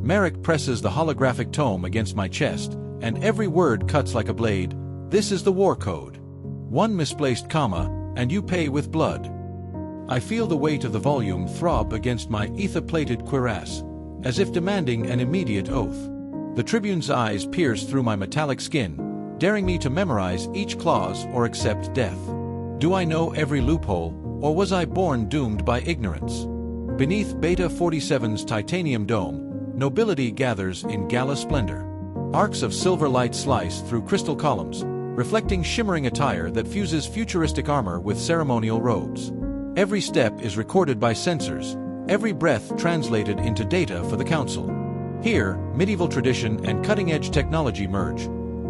Merrick presses the holographic tome against my chest, and every word cuts like a blade. This is the war code. One misplaced comma, and you pay with blood. I feel the weight of the volume throb against my ether-plated cuirass, as if demanding an immediate oath. The tribune's eyes pierce through my metallic skin, daring me to memorize each clause or accept death. Do I know every loophole, or was I born doomed by ignorance? Beneath Beta 47's titanium dome, nobility gathers in gala splendor. Arcs of silver light slice through crystal columns, reflecting shimmering attire that fuses futuristic armor with ceremonial robes. Every step is recorded by sensors, every breath translated into data for the council. Here, medieval tradition and cutting-edge technology merge.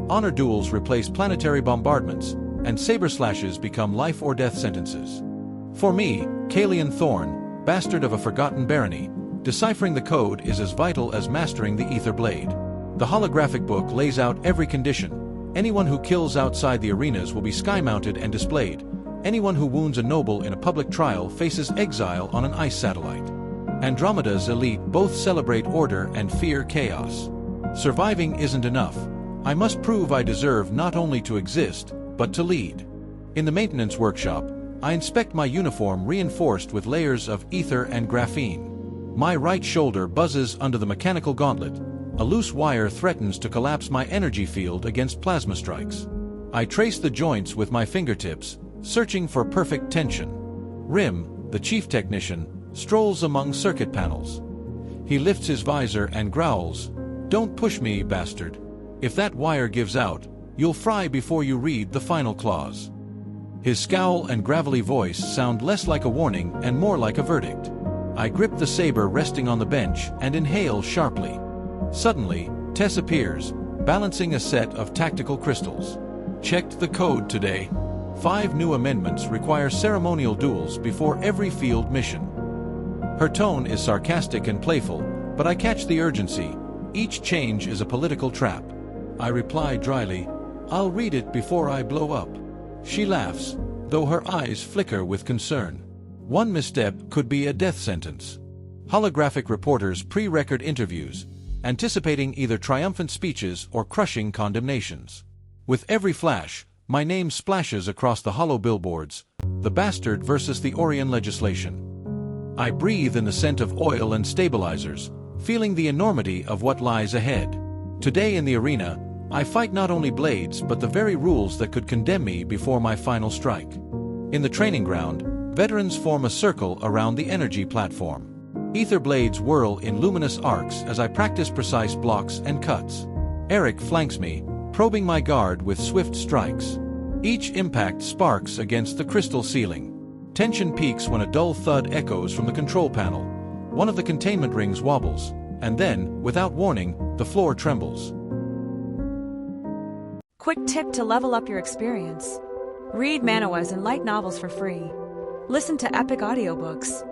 Honor duels replace planetary bombardments, and saber slashes become life or death sentences. For me, Kaelion Thorn, bastard of a forgotten barony, deciphering the code is as vital as mastering the ether blade. The holographic book lays out every condition. Anyone who kills outside the arenas will be sky-mounted and displayed. Anyone who wounds a noble in a public trial faces exile on an ice satellite. Andromeda's elite both celebrate order and fear chaos. Surviving isn't enough. I must prove I deserve not only to exist, but to lead. In the maintenance workshop, I inspect my uniform reinforced with layers of ether and graphene. My right shoulder buzzes under the mechanical gauntlet. A loose wire threatens to collapse my energy field against plasma strikes. I trace the joints with my fingertips, searching for perfect tension. Rim, the chief technician, strolls among circuit panels. He lifts his visor and growls, "Don't push me, bastard. If that wire gives out, you'll fry before you read the final clause." His scowl and gravelly voice sound less like a warning and more like a verdict. I grip the saber resting on the bench and inhale sharply. Suddenly, Tess appears, balancing a set of tactical crystals. Checked the code today. 5 new amendments require ceremonial duels before every field mission. Her tone is sarcastic and playful, but I catch the urgency. Each change is a political trap. I reply dryly, "I'll read it before I blow up." She laughs, though her eyes flicker with concern. One misstep could be a death sentence. Holographic reporters pre-record interviews, anticipating either triumphant speeches or crushing condemnations. With every flash, my name splashes across the hollow billboards, the bastard versus the Orion legislation. I breathe in the scent of oil and stabilizers, feeling the enormity of what lies ahead. Today in the arena, I fight not only blades but the very rules that could condemn me before my final strike. In the training ground, veterans form a circle around the energy platform. Ether blades whirl in luminous arcs as I practice precise blocks and cuts. Eric flanks me, probing my guard with swift strikes. Each impact sparks against the crystal ceiling. Tension peaks when a dull thud echoes from the control panel. One of the containment rings wobbles, and then, without warning, the floor trembles. Quick tip to level up your experience. Read Manhwas and light novels for free. Listen to epic audiobooks.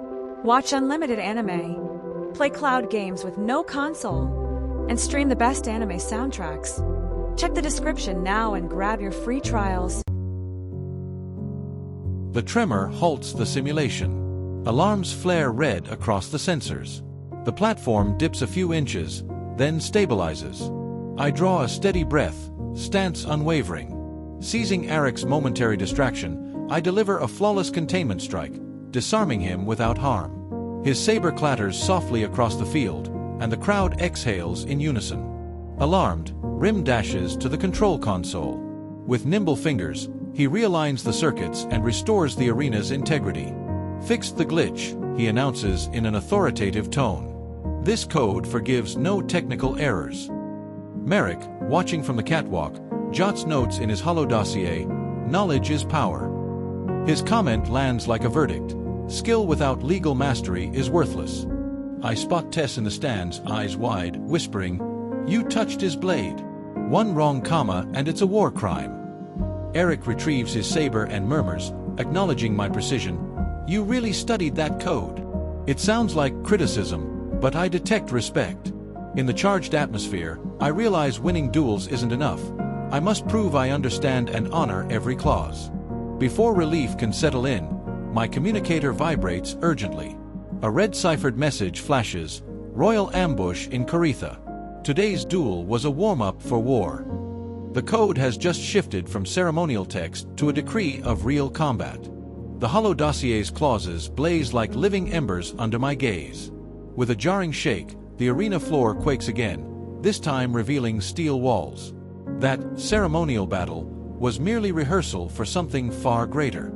Watch unlimited anime. Play cloud games with no console. And stream the best anime soundtracks. Check the description now and grab your free trials. The tremor halts the simulation. Alarms flare red across the sensors. The platform dips a few inches, then stabilizes. I draw a steady breath, stance unwavering. Seizing Eric's momentary distraction, I deliver a flawless containment strike, disarming him without harm. His saber clatters softly across the field, and the crowd exhales in unison. Alarmed, Rim dashes to the control console. With nimble fingers, he realigns the circuits and restores the arena's integrity. "Fixed the glitch," he announces in an authoritative tone. This code forgives no technical errors. Merrick, watching from the catwalk, jots notes in his hollow dossier, "Knowledge is power." His comment lands like a verdict. Skill without legal mastery is worthless. I spot Tess in the stands, eyes wide, whispering, "You touched his blade. One wrong comma and it's a war crime." Eric retrieves his saber and murmurs, acknowledging my precision, "You really studied that code." It sounds like criticism, but I detect respect. In the charged atmosphere, I realize winning duels isn't enough. I must prove I understand and honor every clause. Before relief can settle in, my communicator vibrates urgently. A red-ciphered message flashes, Royal ambush in Coretha. Today's duel was a warm-up for war. The code has just shifted from ceremonial text to a decree of real combat. The hollow dossier's clauses blaze like living embers under my gaze. With a jarring shake, the arena floor quakes again, this time revealing steel walls. That ceremonial battle was merely rehearsal for something far greater.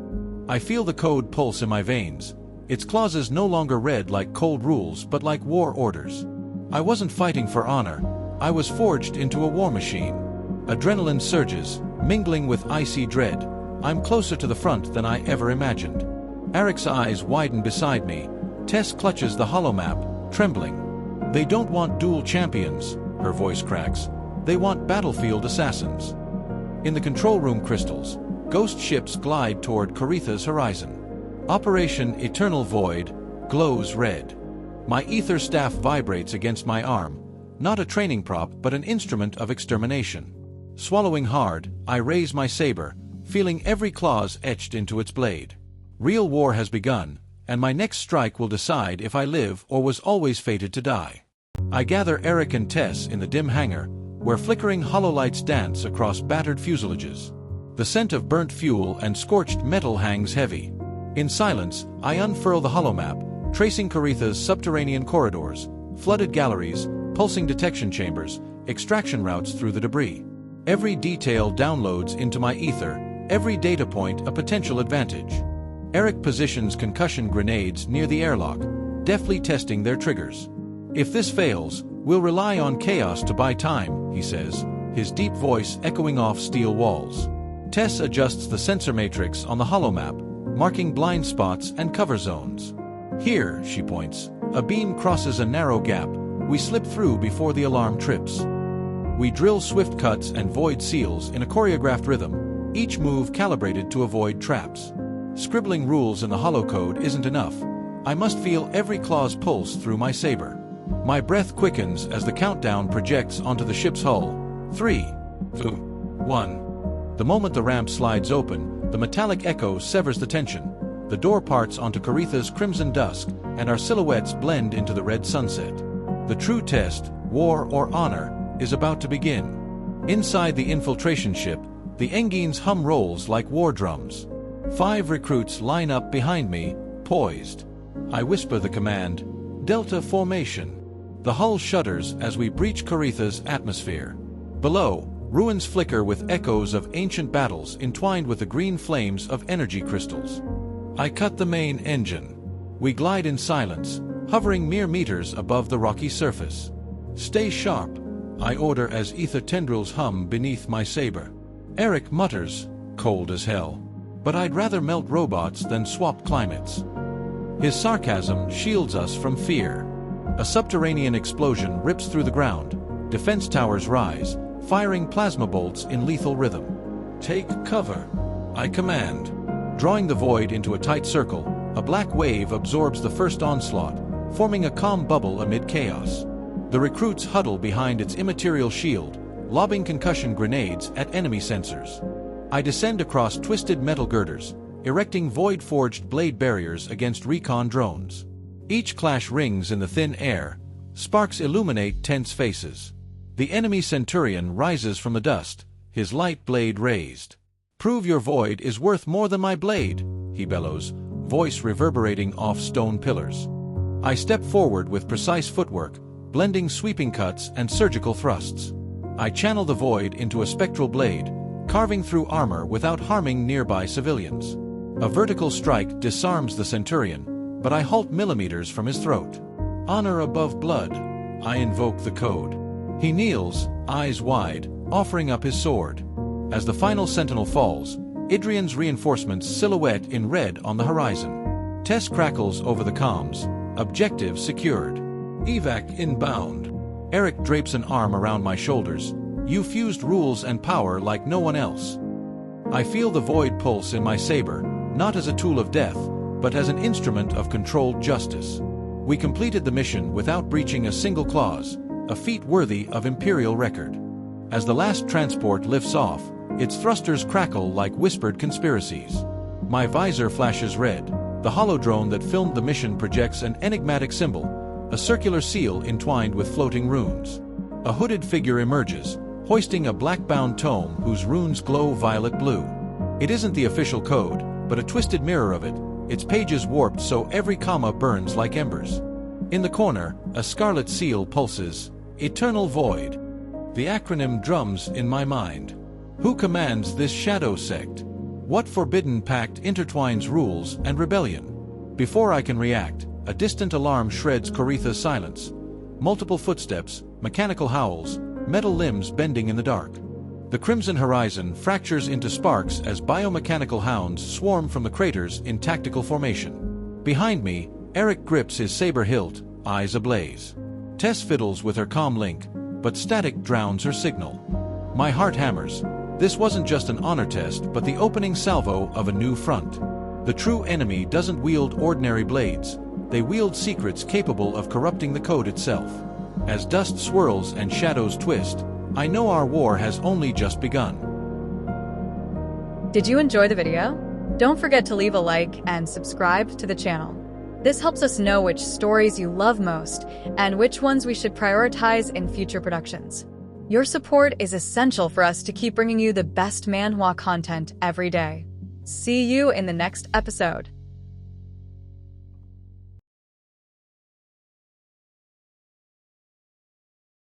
I feel the code pulse in my veins, its clauses no longer read like cold rules but like war orders. I wasn't fighting for honor, I was forged into a war machine. Adrenaline surges, mingling with icy dread. I'm closer to the front than I ever imagined. Eric's eyes widen beside me. Tess clutches the holomap, trembling. They don't want dual champions, her voice cracks. They want battlefield assassins. In the control room crystals, ghost ships glide toward Coretha's horizon. Operation Eternal Void glows red. My ether staff vibrates against my arm, not a training prop but an instrument of extermination. Swallowing hard, I raise my saber, feeling every clause etched into its blade. Real war has begun, and my next strike will decide if I live or was always fated to die. I gather Eric and Tess in the dim hangar, where flickering hololights dance across battered fuselages. The scent of burnt fuel and scorched metal hangs heavy. In silence, I unfurl the holomap, tracing Coretha's subterranean corridors, flooded galleries, pulsing detection chambers, extraction routes through the debris. Every detail downloads into my ether, every data point a potential advantage. Eric positions concussion grenades near the airlock, deftly testing their triggers. If this fails, we'll rely on chaos to buy time, he says, his deep voice echoing off steel walls. Tess adjusts the sensor matrix on the holomap, marking blind spots and cover zones. Here, she points, a beam crosses a narrow gap. We slip through before the alarm trips. We drill swift cuts and void seals in a choreographed rhythm, each move calibrated to avoid traps. Scribbling rules in the holocode isn't enough. I must feel every clause pulse through my saber. My breath quickens as the countdown projects onto the ship's hull. 3, 2, 1. The moment the ramp slides open, the metallic echo severs the tension. The door parts onto Coretha's crimson dusk, and our silhouettes blend into the red sunset. The true test, war or honor, is about to begin. Inside the infiltration ship, the Engine's hum rolls like war drums. 5 recruits line up behind me, poised. I whisper the command, Delta Formation. The hull shudders as we breach Coretha's atmosphere. Below, ruins flicker with echoes of ancient battles entwined with the green flames of energy crystals. I cut the main engine. We glide in silence, hovering mere meters above the rocky surface. Stay sharp, I order as ether tendrils hum beneath my saber. Eric mutters, cold as hell. But I'd rather melt robots than swap climates. His sarcasm shields us from fear. A subterranean explosion rips through the ground. Defense towers rise, firing plasma bolts in lethal rhythm. Take cover, I command. Drawing the void into a tight circle, a black wave absorbs the first onslaught, forming a calm bubble amid chaos. The recruits huddle behind its immaterial shield, lobbing concussion grenades at enemy sensors. I descend across twisted metal girders, erecting void-forged blade barriers against recon drones. Each clash rings in the thin air, sparks illuminate tense faces. The enemy centurion rises from the dust, his light blade raised. Prove your void is worth more than my blade, he bellows, voice reverberating off stone pillars. I step forward with precise footwork, blending sweeping cuts and surgical thrusts. I channel the void into a spectral blade, carving through armor without harming nearby civilians. A vertical strike disarms the centurion, but I halt millimeters from his throat. Honor above blood, I invoke the code. He kneels, eyes wide, offering up his sword. As the final sentinel falls, Idrian's reinforcements silhouette in red on the horizon. Tess crackles over the comms, objective secured. Evac inbound. Eric drapes an arm around my shoulders. You fused rules and power like no one else. I feel the void pulse in my saber, not as a tool of death, but as an instrument of controlled justice. We completed the mission without breaching a single clause, a feat worthy of imperial record. As the last transport lifts off, its thrusters crackle like whispered conspiracies. My visor flashes red. The holodrone that filmed the mission projects an enigmatic symbol, a circular seal entwined with floating runes. A hooded figure emerges, hoisting a black-bound tome whose runes glow violet-blue. It isn't the official code, but a twisted mirror of it, its pages warped so every comma burns like embers. In the corner, a scarlet seal pulses, Eternal Void. The acronym drums in my mind. Who commands this shadow sect? What forbidden pact intertwines rules and rebellion? Before I can react, a distant alarm shreds Coretha's silence. Multiple footsteps, mechanical howls, metal limbs bending in the dark. The crimson horizon fractures into sparks as biomechanical hounds swarm from the craters in tactical formation. Behind me, Eric grips his saber hilt, eyes ablaze. Tess fiddles with her comm link, but static drowns her signal. My heart hammers. This wasn't just an honor test, but the opening salvo of a new front. The true enemy doesn't wield ordinary blades. They wield secrets capable of corrupting the code itself. As dust swirls and shadows twist, I know our war has only just begun. Did you enjoy the video? Don't forget to leave a like and subscribe to the channel. This helps us know which stories you love most and which ones we should prioritize in future productions. Your support is essential for us to keep bringing you the best manhwa content every day. See you in the next episode.